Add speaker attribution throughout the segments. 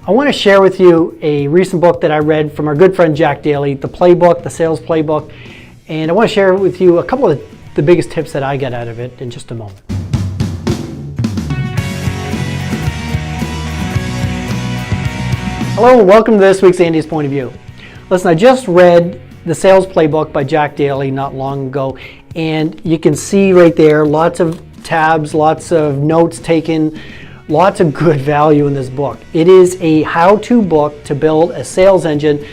Speaker 1: I want to share with you a recent book that I read from our good friend Jack Daly, the Playbook, the Sales Playbook, and I want to share with you a couple of the biggest tips that I get out of it in just a moment. Hello and welcome to this week's Andy's Point of View. Listen, I just read the Sales Playbook by Jack Daly not long ago, and you can see right there lots of tabs, lots of notes taken, lots of good value in this book. It is a how-to book to build a sales engine,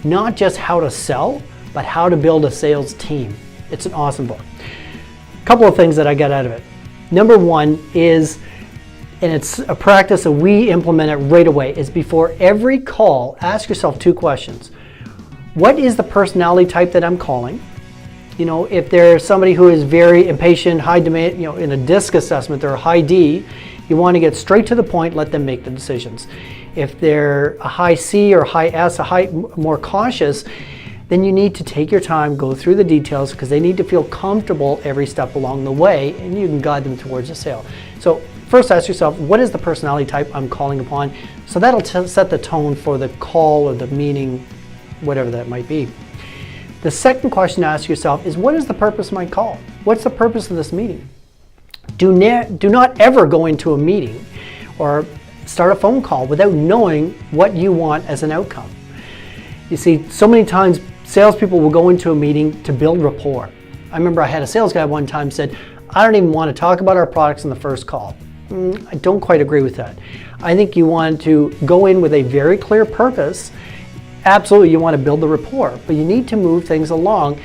Speaker 1: not just how to sell, but how to build a sales team. It's an awesome book. A couple of things that I got out of it. Number one is, and it's a practice that we implement it right away, is before every call, ask yourself two questions. What is the personality type that I'm calling? You know, if there's somebody who is very impatient, high demand, you know, in a DISC assessment, they're a high D, you want to get straight to the point, let them make the decisions. If they're a high C or high S, more cautious, then you need to take your time, go through the details, because they need to feel comfortable every step along the way, and you can guide them towards a sale. So first ask yourself, what is the personality type I'm calling upon? So that'll set the tone for the call or the meeting, whatever that might be. The second question to ask yourself is, what is the purpose of my call? What's the purpose of this meeting? Do not ever go into a meeting or start a phone call without knowing what you want as an outcome. You see, so many times salespeople will go into a meeting to build rapport. I remember I had a sales guy one time said, I don't even want to talk about our products in the first call. I don't quite agree with that. I think you want to go in with a very clear purpose. Absolutely, you want to build the rapport, but you need to move things along.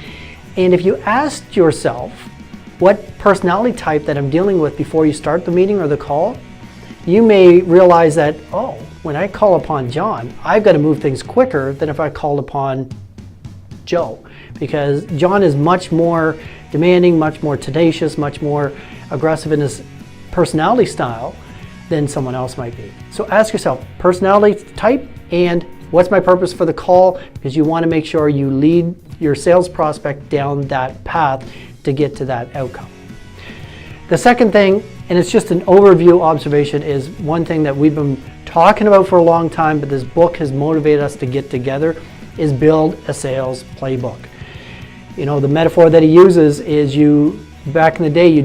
Speaker 1: And if you asked yourself, what personality type that I'm dealing with before you start the meeting or the call, you may realize that, oh, when I call upon John, I've got to move things quicker than if I called upon Joe, because John is much more demanding, much more tenacious, much more aggressive in his personality style than someone else might be. So ask yourself, personality type and what's my purpose for the call, because you want to make sure you lead your sales prospect down that path to get to that outcome. The second thing, and it's just an overview observation, is one thing that we've been talking about for a long time, but this book has motivated us to get together, is build a sales playbook. You know, the metaphor that he uses is back in the day, you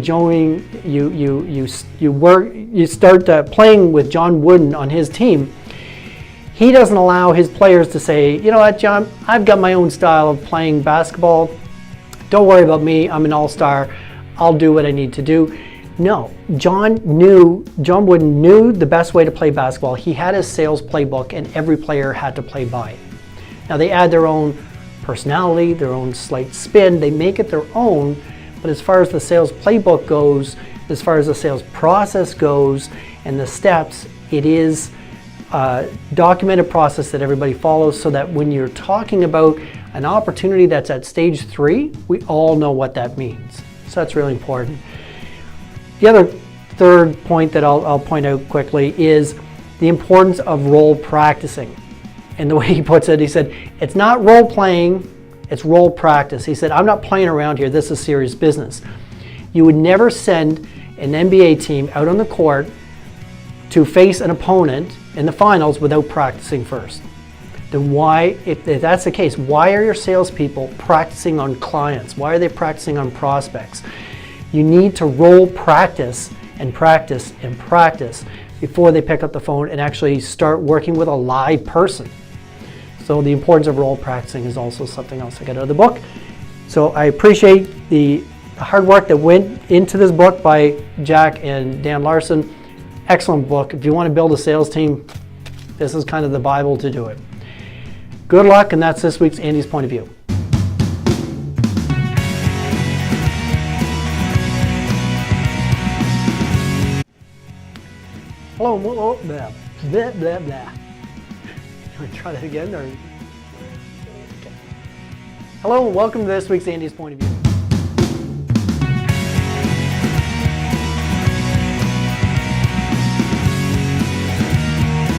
Speaker 1: start playing with John Wooden on his team. He doesn't allow his players to say, you know what, John, I've got my own style of playing basketball. Don't worry about me, I'm an all-star. I'll do what I need to do. No, John Wooden knew the best way to play basketball. He had his sales playbook, and every player had to play by it. Now they add their own personality, their own slight spin, they make it their own, but as far as the sales playbook goes, as far as the sales process goes, and the steps, it is a documented process that everybody follows, so that when you're talking about an opportunity that's at stage 3, we all know what that means. So that's really important. The other third point that I'll point out quickly is the importance of role practicing. And the way he puts it, he said, it's not role playing, it's role practice. He said, I'm not playing around here, this is serious business. You would never send an NBA team out on the court to face an opponent in the finals without practicing first. Then why, if that's the case, why are your salespeople practicing on clients? Why are they practicing on prospects? You need to role practice and practice and practice before they pick up the phone and actually start working with a live person. So the importance of role practicing is also something else I got out of the book. So I appreciate the hard work that went into this book by Jack and Dan Larson. Excellent book. If you want to build a sales team, this is kind of the Bible to do it. Good luck, and that's this week's Andy's Point of View. Hello, blah, blah, blah, blah. You want to try that again? Or? Okay. Hello, and welcome to this week's Andy's Point of View.